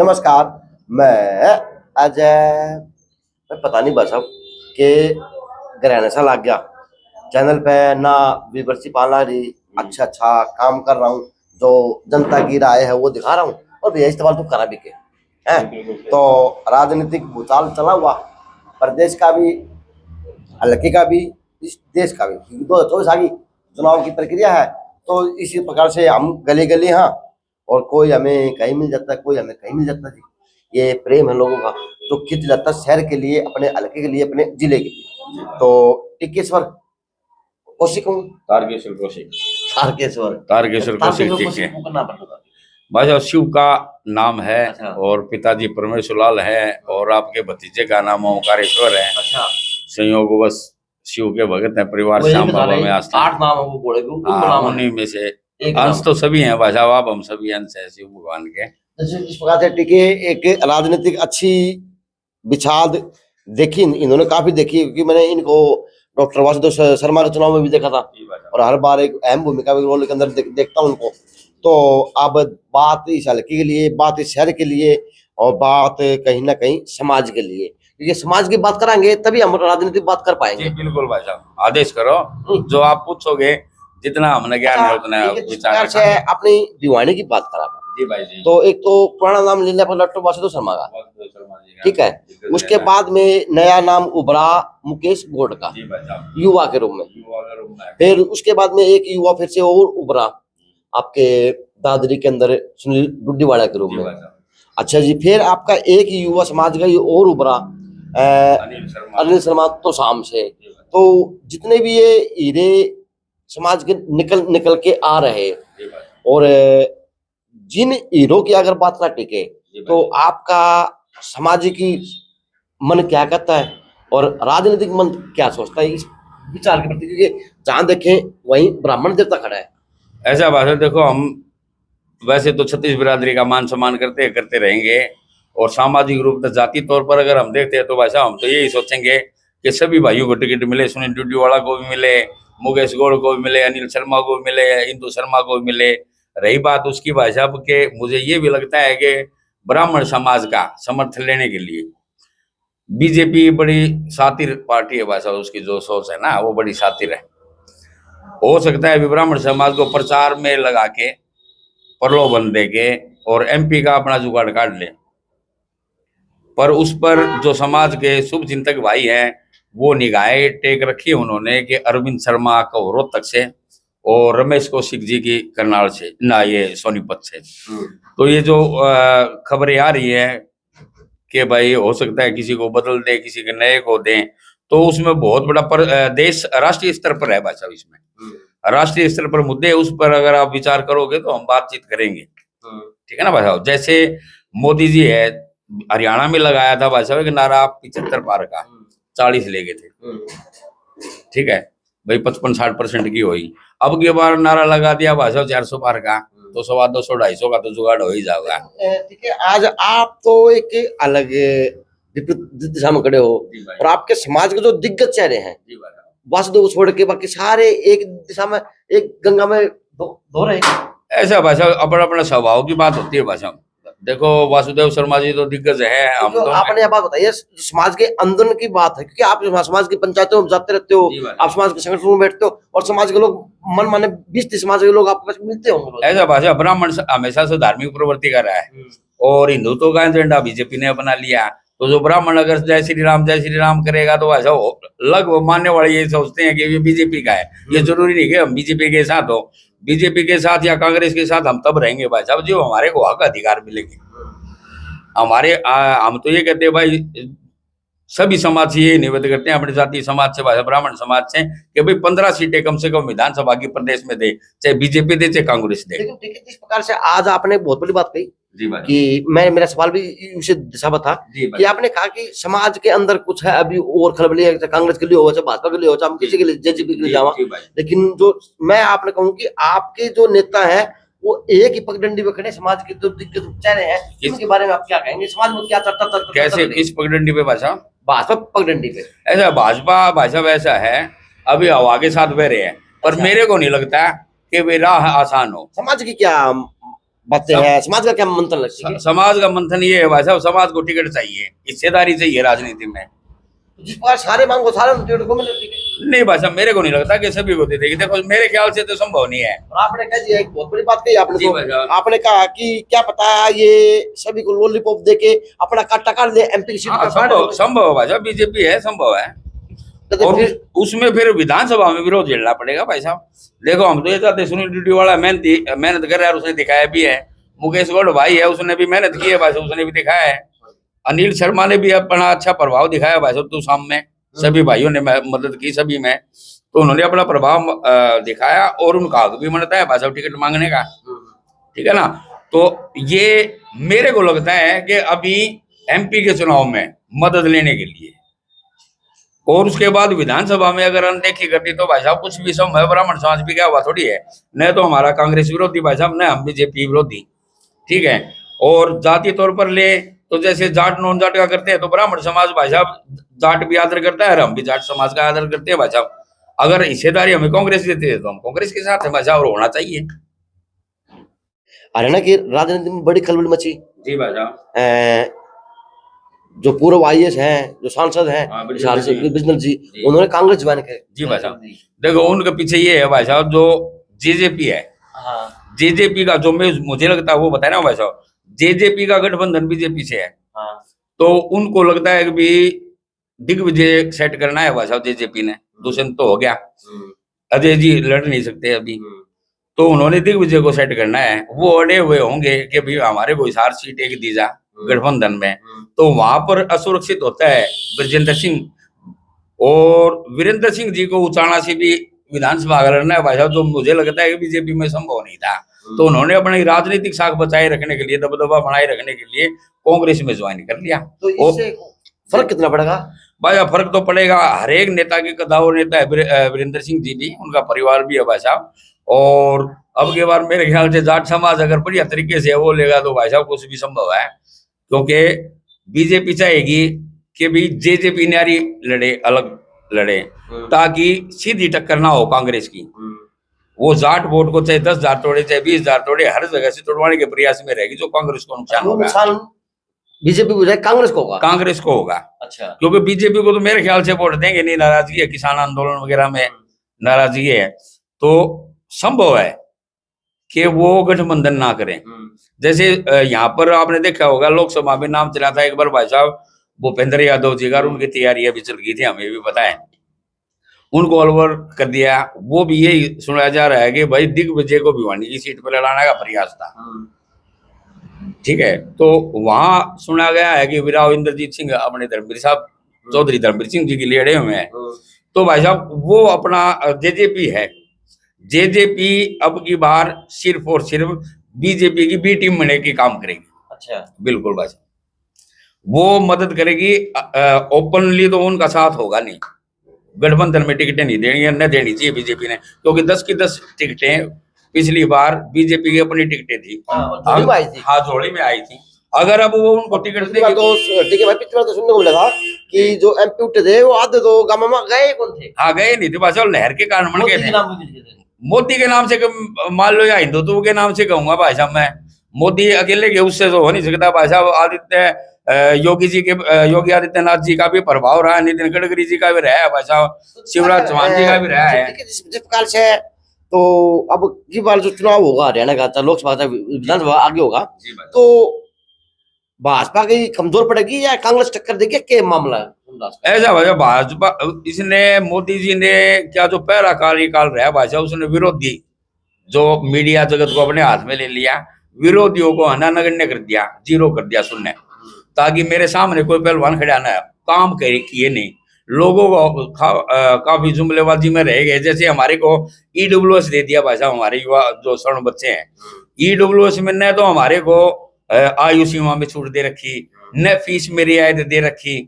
नमस्कार, मैं अजय। मैं पता नहीं बस अब के ग्रहण सा लग गया चैनल पे ना व्यूवरशिप आना रही। अच्छा काम कर रहा हूँ, जो जनता की राय है वो दिखा रहा हूँ। और भैया इस्तेमाल तो करा भी के हैं। तो राजनीतिक भूचाल चला हुआ, प्रदेश का भी, हल्के का भी, इस देश का भी। 2024 आ गई, चुनाव की प्रक्रिया है। तो इसी प्रकार से हम गली गली, हाँ, और कोई हमें कहीं मिल जाता है, कोई हमें कहीं मिल जाता जी। ये प्रेम है लोगों का, जो खिंच जाता है शहर के लिए, अपने हल्के के लिए, अपने जिले के लिए। तो टिकेश्वर कौशिक हूँ, तारकेश्वर कौशिक तारकेश्वर तारकेश्वर कौशिक ठीक है। को करना पड़ता। भाई साहब शिव का नाम है। अच्छा। और पिताजी परमेश्वर लाल है और आपके भतीजे का नाम ओंकारेश्वर है। अच्छा। संयोगवश शिव के भगत हैं, परिवार श्याम बाबा में आस्था। 8 नाम है वो बोले उन्हीं में से अंश तो सभी हैं भाई साहब, आप हम सभी अंश है शिव भगवान के। इस प्रकार से टिके एक राजनीतिक अच्छी बिछाद देखी इन्होंने, काफी देखी, क्योंकि मैंने इनको डॉक्टर वासुदेव शर्मा के चुनाव में भी देखा था और हर बार एक अहम भूमिका के रोल के अंदर देखता हूँ उनको। तो अब बात इस हल्के के लिए, बात इस शहर के लिए, और बात कहीं ना कहीं समाज के लिए, क्योंकि समाज की बात कराएंगे तभी हम राजनीतिक बात कर पाएंगे। बिल्कुल भाई साहब, आदेश करो, जो आप पूछोगे जितना हमने ज्ञान है उतना विचार से अपनी दीवानी की बात करा। जी भाई जी। तो एक तो पुराना नाम ले लिया डॉक्टर वासुदेव शर्मा का, ठीक है। उसके बाद में नया नाम उभरा मुकेश गोड का, युवा के रूप में। फिर उसके बाद में एक युवा फिर से और उभरा आपके दादरी के अंदर, सुनील डुड्डीवाड़ा के रूप में। अच्छा जी, फिर आपका एक युवा समाज का ये और उभरा अनिल शर्मा तो शाम से। तो जितने भी ये हीरे समाज के निकल के आ रहे, और जिन हीरो की अगर बात ना टिके तो आपका सामाजिक मन क्या कहता है और राजनीतिक मन क्या सोचता है इस विचार के प्रति, क्योंकि जहां देखें वहीं ब्राह्मण देवता खड़ा है। ऐसा बात है, देखो हम वैसे तो छत्तीस बिरादरी का मान सम्मान करते रहेंगे, और सामाजिक रूप से जाति तौर पर अगर हम देखते हैं तो भाई साहब हम तो यही सोचेंगे कि सभी भाइयों को टिकट मिले, सुनील डुड्डीवाड़ा को भी मिले, मुकेश गौड़ को भी मिले, अनिल शर्मा को भी मिले, इंदु शर्मा को भी मिले। रही बात उसकी भाई साहब के, मुझे ये भी लगता है कि ब्राह्मण समाज का समर्थन लेने के लिए बीजेपी बड़ी शातिर पार्टी है भाई साहब, उसकी जो सोच है ना वो बड़ी शातिर है। हो सकता है ब्राह्मण समाज को प्रचार में लगा के प्रलोभन दे के और एमपी का अपना जुगाड़ काट ले, पर उस पर जो समाज के शुभ चिंतक भाई हैं वो निगाहें टेक रखी है उन्होंने कि अरविंद शर्मा को रोहतक से और रमेश कौशिक जी की करनाल से, ना ये सोनीपत से। तो ये जो खबरें आ रही है कि भाई हो सकता है किसी को बदल दे, किसी के नए को दें, तो उसमें बहुत बड़ा देश राष्ट्रीय स्तर पर है भाई साहब। इसमें राष्ट्रीय स्तर पर मुद्दे, उस पर अगर आप विचार करोगे तो हम बातचीत करेंगे, ठीक है ना भाई साहब। जैसे मोदी जी है, हरियाणा में लगाया था भाई साहब कि नारा 75 पार का, 40 ले गए थे, ठीक है भाई, 55-60% की हुई। अब की बार नारा लगा दिया भाई साहब 400 पार का, तो 200-250 का तो जुगाड़ हो ही जाएगा। ठीक है, आज आप तो एक अलग दिशा में खड़े हो, और आपके समाज के जो दिग्गज चेहरे हैं वासुदेव छोड़ के बाकी सारे एक दिशा में, एक गंगा में धो रहे। ऐसा भाई साहब अपना अपना स्वभाव की बात होती है भाई साहब। देखो वासुदेव शर्मा जी तो दिग्गज है, हम तो आपने बात बताइए समाज के अंदर की बात है, क्योंकि आप समाज की पंचायतों में जाते रहते हो, आप समाज के संगठनों में बैठते हो, और समाज के लोग मन माने 20 समाज के लोग आपके पास मिलते होंगे। ऐसा भाषा ब्राह्मण हमेशा से धार्मिक प्रवृत्ति कर रहा है, और हिंदुत्व का एजेंडा बीजेपी ने अपना लिया। तो जो ब्राह्मण अगर जय श्री राम करेगा तो ऐसा लगभग मानने वाले ये सोचते हैं कि ये बीजेपी का है। ये जरूरी नहीं कि हम बीजेपी के साथ हो, बीजेपी के साथ या कांग्रेस के साथ हम तब रहेंगे भाई साहब जो हमारे को हक अधिकार मिलेंगे। हम तो ये कहते हैं भाई सभी समाज से ये निवेदन करते हैं, अपने जाति समाज से, ब्राह्मण समाज से, कि भाई 15 सीटें कम से कम विधानसभा की प्रदेश में दे, चाहे बीजेपी दे चाहे कांग्रेस दे। इस प्रकार से आज आपने बहुत बड़ी बात कही जी भाई, कि मेरा सवाल भी उसी दिशा में था कि आपने कहा कि समाज के अंदर कुछ है अभी और खलबली है, कांग्रेस के लिए हो चाहे भाजपा के लिए हो चाहे हम किसी के लिए जेजेपी के लिए जावा, लेकिन जो मैं आपने कहूँ कि आपके जो नेता है वो एक ही पगडंडी पे खड़े, समाज के जो दिग्गज चेहरे हैं इसके बारे में आप क्या कहेंगे? समाज में क्या चर्चा कैसे किस पगडंडी पे भाषा? भाजपा पगडंडी पे। ऐसा भाजपा भाई साहब ऐसा है अभी हवा के साथ बह रहे हैं, पर मेरे को नहीं लगता कि वे राह आसान हो। समाज की क्या बातें हैं, समाज का क्या मंथन लगती है? समाज का मंथन ये है भाई साहब, समाज को टिकट चाहिए, हिस्सेदारी चाहिए राजनीति में। जिस प्रकार सारे मांगो सारे टिकट को मिले टिकट। नहीं भाई साहब, मेरे को नहीं लगता कि सभी को दे देगी। देखो मेरे ख्याल से तो संभव नहीं है। और आपने कह दिया, एक बहुत बड़ी बात कही आपने, जी तो भाई साहब। आपने कहा कि क्या पता ये सभी को लॉलीपॉप देके अपना काटा काट ले एमपी की सीट हाँ, का। संभव संभव है भाई साहब, बीजेपी है, संभव है। तो और फिर उसमें फिर विधानसभा में विरोध झेलना पड़ेगा भाई साहब। देखो हम तो ये चाहते, सुनील ड्यूटी वाला मेहनत कर रहा है, उसने दिखाया भी है। मुकेश गौड़ भाई है, उसने भी मेहनत की है भाई साहब, उसने भी दिखाया है। अनिल शर्मा ने भी अपना अच्छा प्रभाव दिखाया भाई साहब, तो सामने सभी भाइयों ने मदद की सभी में, तो उन्होंने अपना प्रभाव दिखाया और उनका हक भी बनता है भाई साहब टिकट मांगने का, ठीक है ना। तो ये मेरे को लगता है कि अभी एमपी के चुनाव में मदद लेने के लिए, और उसके बाद विधानसभा में अगर अनदेखी करती तो भाई साहब कुछ भी संभव है। ब्राह्मण समाज भी क्या हुआ थोड़ी है, न तो हमारा कांग्रेस विरोधी भाई साहब, न हम बीजेपी विरोधी, ठीक है। और जातीय तौर पर ले तो जैसे जाट नॉन जाट का करते हैं, तो ब्राह्मण समाज भाई साहब जाट भी आदर करता है और हम भी जाट समाज का आदर करते हैं भाई साहब। अगर हिस्सेदारी हमें कांग्रेस देती है तो हम कांग्रेस के साथ है भाई साहब, और होना चाहिए। हरियाणा की राजनीति में बड़ी खलबली मची। जी भाई साहब। जो पूर्व आईएएस हैं, जो सांसद हैं, बिजनल जी, उन्होंने कांग्रेस ज्वाइन किया। जी भाई साहब, देखो उनके पीछे ये है भाई साहब, जो जेजेपी है, जेजेपी का जो मुझे लगता है वो बताया ना भाई साहब, जेजेपी का गठबंधन बीजेपी से है, तो उनको लगता है कि भी दिग्विजय सेट करना है भाई साहब जेजेपी ने। दुष्यंत तो हो गया, अजय जी लड़ नहीं सकते अभी, तो उन्होंने दिग्विजय को सेट करना है। वो अड़े हुए होंगे कि भाई हमारे को हिसार सीट एक दी जा गठबंधन में, तो वहां पर असुरक्षित होता है ब्रजेंद्र सिंह, और वीरेंद्र सिंह जी को उचाना से भी विधानसभा लड़ना है भाई साहब, जो मुझे लगता है कि बीजेपी में संभव नहीं था। तो उन्होंने अपनी राजनीतिक साख बचाए रखने के लिए, दबदबा बनाए रखने के लिए कांग्रेस में ज्वाइन कर लिया। तो इससे फर्क कितना पड़ेगा भाई? फर्क तो पड़ेगा, हर एक नेता के कदावर नेता है वीरेंद्र सिंह जी भी, उनका परिवार भी है भाई साहब। और अब के बार मेरे ख्याल से जाट समाज अगर बढ़िया तरीके से वो लेगा तो भाई साहब कुछ भी संभव है, क्योंकि बीजेपी चाहेगी कि भी जेजेपी न्यारी लड़े, अलग लड़े, ताकि सीधी टक्कर ना हो कांग्रेस की। वो जाट वोट को चाहे 10,000 तोड़े चाहे 20,000 तोड़े, हर जगह से तोड़वाने के प्रयास में रहेगी, जो कांग्रेस को नुकसान होगा। बीजेपी को कांग्रेस को होगा, कांग्रेस को होगा। अच्छा, क्योंकि बीजेपी को तो मेरे ख्याल से वोट देंगे नहीं, नाराजगी है, किसान आंदोलन वगैरह में नाराजगी है, तो संभव है कि वो गठबंधन ना करें। जैसे यहाँ पर आपने देखा होगा लोकसभा में नाम चला था एक बार भाई साहब भूपेंद्र यादव जी का, उनकी तैयारी अभी चल गई थी, हमें भी पता है, उनको अलवर कर दिया। वो भी यही सुना जा रहा है कि भाई दिग्विजय को भिवानी की सीट पर लड़ाने का प्रयास था, ठीक है। तो वहां सुना गया है कि वीराव इंद्रजीत सिंह अपने धर्मवीर साहब चौधरी धर्मवीर सिंह जी की लड़े हुए हैं। तो भाई साहब वो अपना जेजेपी है, जेजेपी अब की बार सिर्फ और सिर्फ बीजेपी की बी टीम बनने की काम करेगी। अच्छा, बिल्कुल भाई साहब, वो मदद करेगी। ओपनली तो उनका साथ होगा नहीं, गठबंधन में टिकटें नहीं देनी, न देनी चाहिए बीजेपी ने, क्योंकि 10 की 10 टिकटें पिछली बार बीजेपी की अपनी टिकटें थी। हाँ, जोड़ी में आई थी। अगर अब वो उनको टिकट देगी तो ठीक है भाई, पिछली बार तो सुनने को मिला था कि जो एमपी उठे थे वो आधे तो गांव में गए कौन थे? हाँ, गए नहीं थे भाई साहब, लहर के कारण बन गए थे। मोदी के नाम से मान लो या हिंदुत्व के नाम से कहूंगा भाई साहब मैं, मोदी अकेले के उससे तो हो नहीं सकता भाई साहब। योगी आदित्यनाथ जी का भी प्रभाव रहा है, नितिन गडकरी जी का भी रहा है भाई साहब, शिवराज चौहान जी का भी रहा है। जिस प्रकार से तो अब की बार जो चुनाव होगा हरियाणा का, लोकसभा का, विधानसभा आगे होगा, तो भाजपा की कमजोर पड़ेगी या कांग्रेस टक्कर देगी, क्या मामला है? ऐसा भाई भाजपा, इसने मोदी जी ने क्या जो पहला कार्यकाल रहा भाई साहब, उसने विरोधी जो मीडिया जगत को अपने हाथ में ले लिया, विरोधियों को अनानगण्य कर दिया, जीरो कर दिया शून्य, ताकि मेरे सामने कोई पहलवान खड़ा ना काम किए नहीं। लोगों को काफी जुमलेबाजी में रह गए। जैसे हमारे को ईडब्ल्यूएस दे दिया भाई साहब, हमारे युवा जो स्वर्ण बच्चे हैं, ईडब्ल्यूएस में न तो हमारे को आयु सीमा में छूट दे रखी, न फीस में रियायत दे रखी,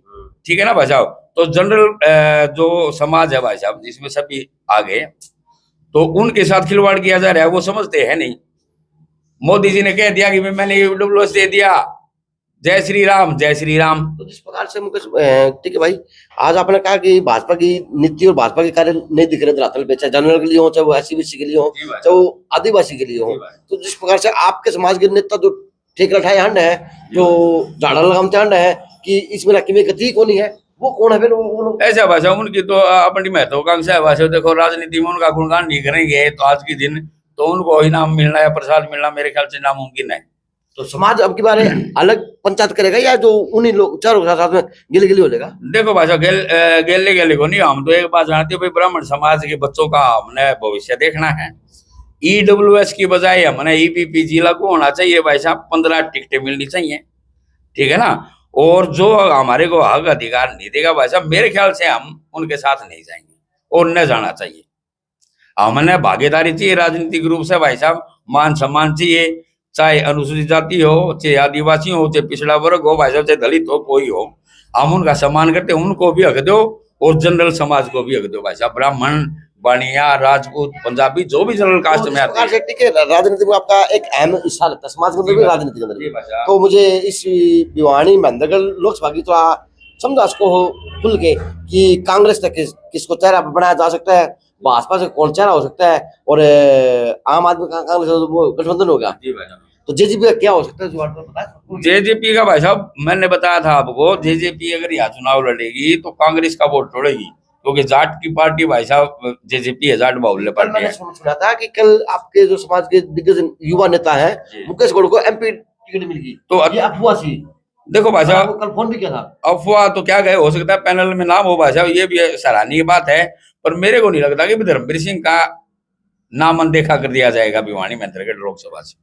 ठीक है ना भाई साहब। तो जनरल जो समाज है भाई साहब, जिसमें सभी आ गए, तो उनके साथ खिलवाड़ किया जा रहा है, वो समझते हैं नहीं। मोदी जी ने कह दिया कि मैंने ईडब्ल्यूएस दे दिया, जय श्री राम, जय श्री राम। तो जिस प्रकार से मुकेश, ठीक है भाई, आज आपने कहा कि भाजपा की नीति और भाजपा के कार्य नहीं दिख रहे धरातल पे, चाहे जनरल के लिए हो, चाहे वो SC/BC के लिए हो, चाहे वो आदिवासी के लिए हो। तो जिस प्रकार से आपके समाज के नेता जो ठेके उठाए हंड है, जो झाड़ा लगामते हंड है कि इसमें किमें गति कौन है, वो कौन है फिर? वो लोग ऐसा भाषा उनकी तो अपनी महत्वाकांक्षा है भाषा। देखो राजनीति में उनका गुणगान नहीं करेंगे तो आज के दिन तो उनको इनाम मिलना या प्रसाद मिलना मेरे ख्याल से नामुमकिन है। तो समाज अब की बारे अलग पंचायत करेगा या जो उन्हीं लोग चारों के साथ में गिले गिले हो लेगा? देखो भाषा गेले गेले को नहीं, हम तो एक बात जानते हो भाई, ब्राह्मण समाज के बच्चों का हमने भविष्य देखना है। EWS की बजाय हमने EPPG लागू होना चाहिए भाई साहब, 15 टिकटें मिलनी चाहिए, ठीक है ना। और जो हमारे को हक अधिकार नहीं देगा भाई साहब, मेरे ख्याल से हम उनके साथ नहीं जाएंगे और न जाना चाहिए। हमने भागीदारी चाहिए राजनीतिक रूप से भाई साहब, मान सम्मान चाहिए, चाहे अनुसूचित जाति हो, चाहे आदिवासी हो, चाहे पिछड़ा वर्ग हो भाई साहब, चाहे दलित हो, कोई हो, हम उनका सम्मान करते, उनको भी हक दो और जनरल समाज को भी हक दो भाई साहब। ब्राह्मण, बानिया, राजपूत, पंजाबी, जो भी जनरल कास्ट में आते हैं। ठीक है, राजनीति में आपका एक अहम हिस्सा रहता है, समाज में भी राजनीति के अंदर। तो मुझे इस भिवानी मेहंदरगढ़ लोकसभा की थोड़ा समझा इसको खुल के कि कांग्रेस तक किसको चेहरा बनाया जा सकता है, भाजपा से कौन चेहरा हो सकता है, और आम आदमी का कांग्रेस वो गठबंधन होगा। तो JJP का क्या हो सकता है? JJP का भाई साहब मैंने बताया था आपको, JJP अगर यहाँ चुनाव लड़ेगी तो कांग्रेस का वोट तोड़ेगी, क्योंकि जाट की पार्टी भाई साहब JJP है, जाट बाहुल्य पार्टी है। मैंने सुना था कि कल आपके जो समाज के दिग्गज युवा नेता है मुकेश गौड़ को MP टिकट मिल गई, तो ये अफवाह थी। देखो भाई साहब, कल फोन भी किया था। अफवाह तो क्या गए, हो सकता है पैनल में नाम हो भाई साहब, ये भी सराहनीय बात है, पर मेरे को नहीं लगता कि धर्मवीर सिंह का नाम अनदेखा कर दिया जाएगा भिवानी मेहंदरगढ़ लोकसभा से।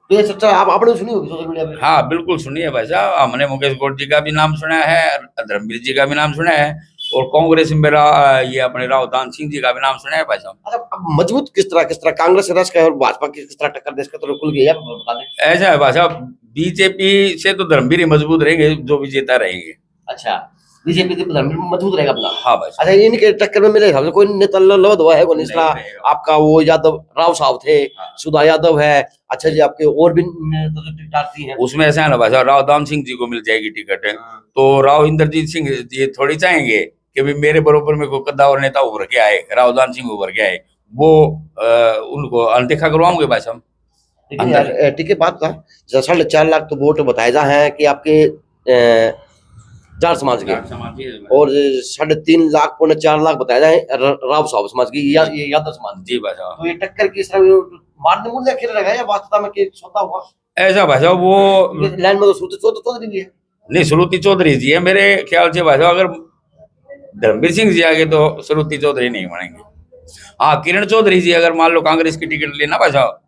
तो ये चर्चा आपने सुनी होगी सोशल मीडिया पे? हाँ बिल्कुल सुनिए भाई साहब, हमने मुकेश गौड़ जी का भी नाम सुना है, धर्मवीर जी का भी नाम सुना है, और कांग्रेस में मेरा ये अपने राव दान सिंह जी का भी नाम सुना है भाई साहब। अच्छा, मजबूत किस तरह कांग्रेस रस का और भाजपा की किस तरह टक्कर देश का तो खुल गया बता दें। ऐसा है भाई साहब, बीजेपी से तो धर्मवीर ही मजबूत रहेंगे, जो विजेता रहेंगे। अच्छा, बीजेपी से धर्मवीर मजबूत रहेगा अपना। हाँ भाई। अच्छा, इनके टक्कर में मेरे हिसाब से कोई नेता लवद हुआ है वो नहीं, आपका वो यादव राव साहब थे, सुधा यादव है, अच्छा जी आपके और भी टिकट हैं उसमें। ऐसा है ना भाई साहब, राव दाम सिंह जी को मिल जाएगी टिकट, तो राव इंद्रजीत सिंह ये थोड़ी चाहेंगे कि भी मेरे बरोबर में कोई कद्दावर नेता उभर के आए, राव दान सिंह उभर के आए, वो उनको अनदेखा करवाओगे भाई साहब। ठीक है, बात का 4.5 लाख तो वोट बताए जा है कि आपके जाट समाज के, और 3.5 लाख 4 लाख बताया जाए राव साहब समाज की या यादव समाज। जी भाई साहब, तो ये टक्कर किस तरह मारने मूल्य खेल रहा है या वास्तव में कि सौदा हुआ? ऐसा भाई साहब, वो लाइन में तो चौधरी भी है नहीं, श्रुति चौधरी जी है मेरे ख्याल से भाई साहब। अगर धर्मवीर सिंह जी आगे तो श्रुति चौधरी नहीं बनेंगे। हाँ, किरण चौधरी जी अगर मान लो कांग्रेस की टिकट लेना भाई साहब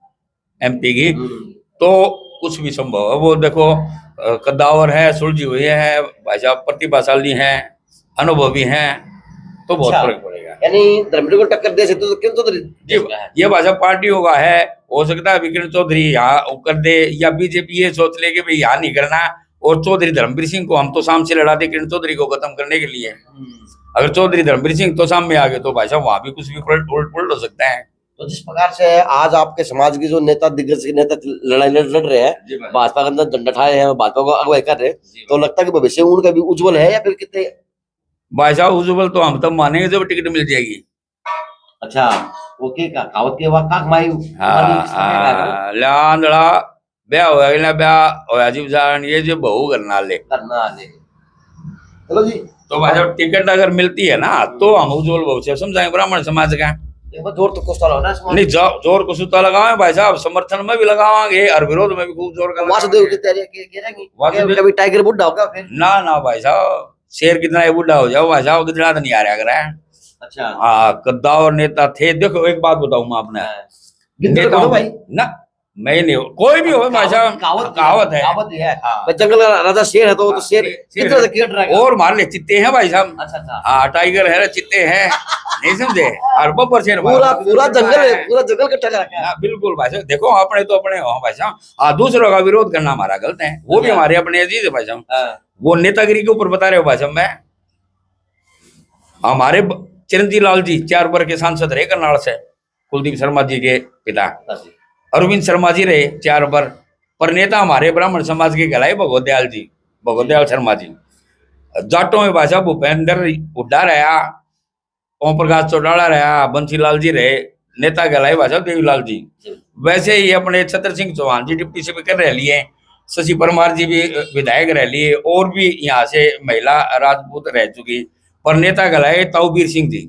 MP की, तो कुछ भी संभव है। वो देखो कद्दावर है, सुलझी हुई है भाई साहब, प्रतिभाशाली है, अनुभवी है, तो बहुत फर्क पड़ेगा। यानी धर्मवीर को टक्कर दे सकते तो किरण चौधरी जी, ये भाई साहब पार्टियों का है, हो सकता है किरण चौधरी यहाँ कर दे, या बीजेपी ये सोच ले कि भाई यहाँ नहीं करना, और चौधरी धर्मवीर सिंह को हम तो साम से लड़ा दे किरण चौधरी को खत्म करने के लिए। अगर चौधरी धर्मवीर सिंह तो सामने आ गए तो भाई साहब वहां भी कुछ भी उलट हो सकता है। तो जिस प्रकार से आज आपके समाज की जो नेता दिग्गज नेता लड़ाई लड़ रहे हैं, भाजपा के अंदर झंडा ठाए हैं, भाजपा को अगुवाई कर रहे हैं, तो लगता है कि भविष्य उनका भी उज्जवल है या फिर कितने? भाई साहब उज्जवल तो हम तब मानेंगे जब टिकट मिल जाएगी। अच्छा, ओके का कहावत के वाक काक मायू लांदड़ा ब्याह हो गया, ब्याह होया जी जान ये जो बहू करना ले। चलो जी, तो भाई साहब टिकट अगर मिलती है ना तो हम उज्जवल भविष्य समझाएंगे ब्राह्मण समाज का। जोर तो कुछ ना नहीं, जोर को सुता लगावे भाई साहब, समर्थन में भी लगावांगे और विरोध में भी खूब जोर का। वासुदेव की तैयारी कभी टाइगर बुढ़ा होगा फिर? ना भाई साहब, शेर कितना बुढ़ा हो जाओ भाई साहब, कितना तो नहीं आ रहा कर रहा है। अच्छा, हाँ, कद्दावर नेता थे। देखो एक बात बताऊं मैं आपने, नेता भाई ना मैं नहीं हो, कोई भी हो भाई साहब, कहावत है, जंगल राजा शेर है तो शेर कितना से क्रिकेट रहेगा, और मार ले चित्ते हैं भाई साहब। अच्छा, हाँ, टाइगर है, चित्ते हैं, नहीं समझे, और बब्बर शेर पूरा जंगल इकट्ठा रखा है। बिल्कुल भाई साहब, देखो अपने तो अपने हो भाई साहब, दूसरों का विरोध करना हमारा गलत है, वो भी हमारे अपने अजीज है भाई साहब। वो नेतागिरी के ऊपर बता रहे हो भाई साहब। मैं हमारे चिरंजीव लाल जी 4 बार के सांसद रहे करनाल से, कुलदीप शर्मा जी के पिता, अरविंद शर्मा जी रहे 4 बार, पर नेता हमारे ब्राह्मण समाज के कहलाए भगवत दयाल जी, भगवत दयाल शर्मा जी। जाटों में भाई साहब भूपेंद्र हुड्डा रहा, ओम प्रकाश चौटाला रहा, बंसीलाल जी रहे, नेता कहलाए भाई साहब देवीलाल जी। वैसे ही अपने छत्र सिंह चौहान जी डिप्टी स्पीकर रह लिए, शशि परमार जी भी विधायक रह लिए, और भी यहाँ से महिला राजपूत रह चुकी। पर नेता कहलाए ताऊबीर सिंह जी,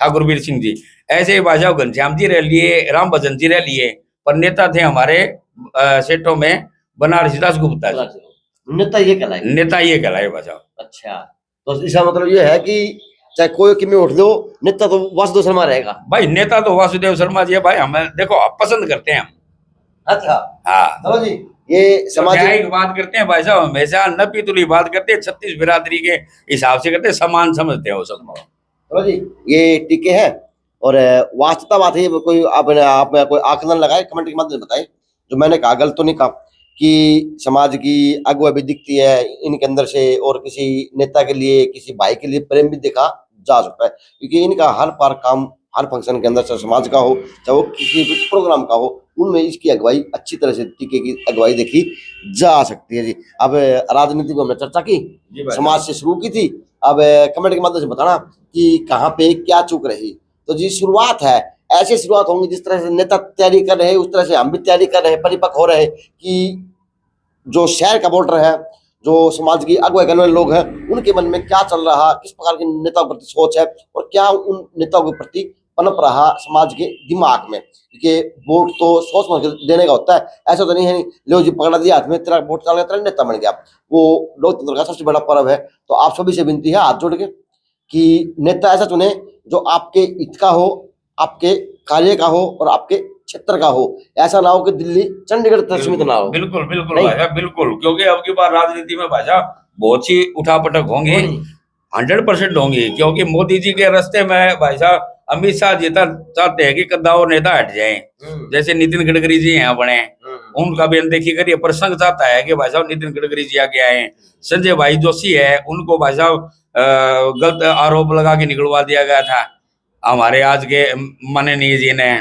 ठाकुर वीर सिंह जी। ऐसे ही भाई साहब घनश्याम जी रह लिए, राम भजन जी रह लिए। पर नेता थे हमारे सेठों में बनारसी दास गुप्ता जी, नेता ये कहलाए, नेता ये कहलाए भाई साहब। अच्छा, तो इसका मतलब ये है कि चाहे कोई किमें उठ लो, नेता तो वासुदेव शर्मा रहेगा। भाई नेता तो वासुदेव शर्मा जी है भाई, हमें देखो आप पसंद करते हैं हम। अच्छा, हाँ चलो जी, ये सामाजिक बात करते हैं भाई साहब, हमेशा नपी तुली बात करते हैं, 36 बिरादरी के हिसाब से करते हैं, समान समझते हैं वो सब। चलो जी, ये टीके हैं और वास्तविकता बात है, कोई आप कोई आकलन लगाए कमेंट के माध्यम से बताए, जो मैंने कहा गलत तो नहीं कहा, कि समाज की अगुवाई भी दिखती है इनके अंदर से, और किसी नेता के लिए, किसी भाई के लिए प्रेम भी देखा जा सकता है, क्योंकि इनका हर बार काम, हर फंक्शन के अंदर, चाहे समाज का हो, चाहे वो किसी भी प्रोग्राम का हो, उनमें इसकी अगुवाई अच्छी तरह से, टीके की अगुवाई देखी जा सकती है जी। अब राजनीति को हमने चर्चा की, समाज से शुरू की थी, अब कमेंट के माध्यम से बताना कि कहाँ पे क्या चूक रही। तो जी शुरुआत है, ऐसी शुरुआत होंगी जिस तरह से नेता तैयारी कर रहे हैं, उस तरह से हम भी तैयारी कर रहे हैं, परिपक्व हो रहे हैं कि जो शहर का वोटर है, जो समाज की अगुवाई करने वाले लोग हैं, उनके मन में क्या चल रहा, किस प्रकार के नेताओं के प्रति सोच है, और क्या उन नेताओं के प्रति पनप रहा समाज के दिमाग में। क्योंकि वोट तो सोच समझ के देने का होता है, ऐसा तो नहीं है लो जी पकड़ा दिया हाथ में, तेरा वोट चल गया, तेरा नेता बन गया। वो लोकतंत्र का सबसे बड़ा पर्व है। तो आप सभी से विनती है हाथ जोड़ के कि नेता ऐसा चुने जो आपके हित का हो, आपके कार्य का हो, और आपके क्षेत्र का हो। ऐसा ना हो कि दिल्ली चंडीगढ़ तक सीमित ना हो। बिल्कुल बिल्कुल भाई साहब, बिल्कुल, क्योंकि अब की बार राजनीति में भाई साहब बहुत सी उठापटक होंगी, 100% होंगी, क्योंकि मोदी जी के रास्ते में भाई साहब अमित शाह जी चाहते हैं कि कद्दावर नेता हट जाए, जैसे नितिन गडकरी जी यहाँ बने, उनका भी अनदेखी करिए। पर संघ चाहता है कि भाई साहब नितिन गडकरी जी आगे आए। संजय भाई जोशी है, उनको भाई साहब गलत आरोप लगा के निकलवा दिया गया था हमारे आज के माननीय जी ने।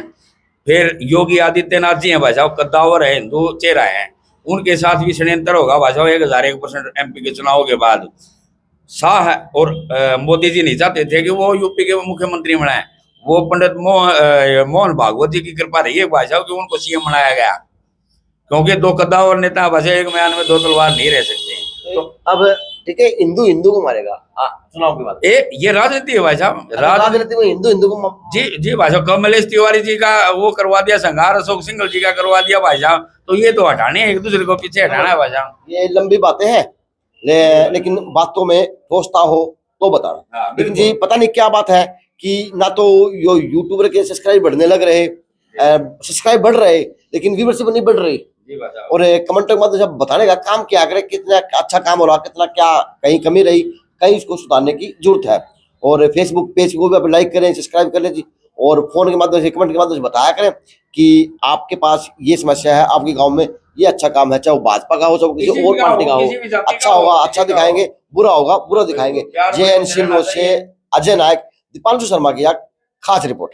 फिर योगी आदित्यनाथ जी हैं भाई साहब, कद्दावर है, हिंदू चेहरा है, उनके साथ भी षड्यंत्र होगा भाई साहब 1001% MP के चुनाव के बाद। शाह और मोदी जी नहीं चाहते थे कि वो यूपी के मुख्यमंत्री बनाए, वो पंडित मोहन भागवत जी की कृपा रही है भाई साहब कि उनको CM बनाया गया, क्योंकि दो कद्दावर नेता भाई साहब एक म्यान में दो तलवार नहीं रह सकते। तो अब ठीक है, हिंदू हिंदू को मारेगा चुनाव के बाद, ये राजनीति है भाई साहब, राजनीति में हिंदू हिंदू को जी भाई साहब। कमलेश तिवारी जी का वो करवा दिया संहार, अशोक सिंघल जी का करवा दिया भाई साहब, तो ये तो हटाने, एक दूसरे को पीछे हटाना है भाई साहब। ये लंबी बातें हैं, लेकिन बातों में ठोसता हो तो बताना। लेकिन जी पता नहीं क्या बात है कि ना तो यूट्यूबर के सब्सक्राइब बढ़ने लग रहे, सब्सक्राइब बढ़ रहे, लेकिन व्यूअरशिप नहीं बढ़ रही। और कमेंट के माध्यम से बताने का काम क्या करे, कितना अच्छा काम हो रहा, कितना क्या कहीं कमी रही, कहीं इसको सुधारने की जरूरत है। और फेसबुक पेज को भी आप लाइक करें, सब्सक्राइब कर लें जी, और फोन के माध्यम से, कमेंट के माध्यम से बताया करें कि आपके पास ये समस्या है, आपके गांव में ये अच्छा काम है, चाहे वो भाजपा का हो, चाहे किसी और पार्टी का हो, अच्छा होगा अच्छा दिखाएंगे, बुरा होगा बुरा दिखाएंगे। JN सिंह से अजय नायक, दीपांशु शर्मा की खास रिपोर्ट।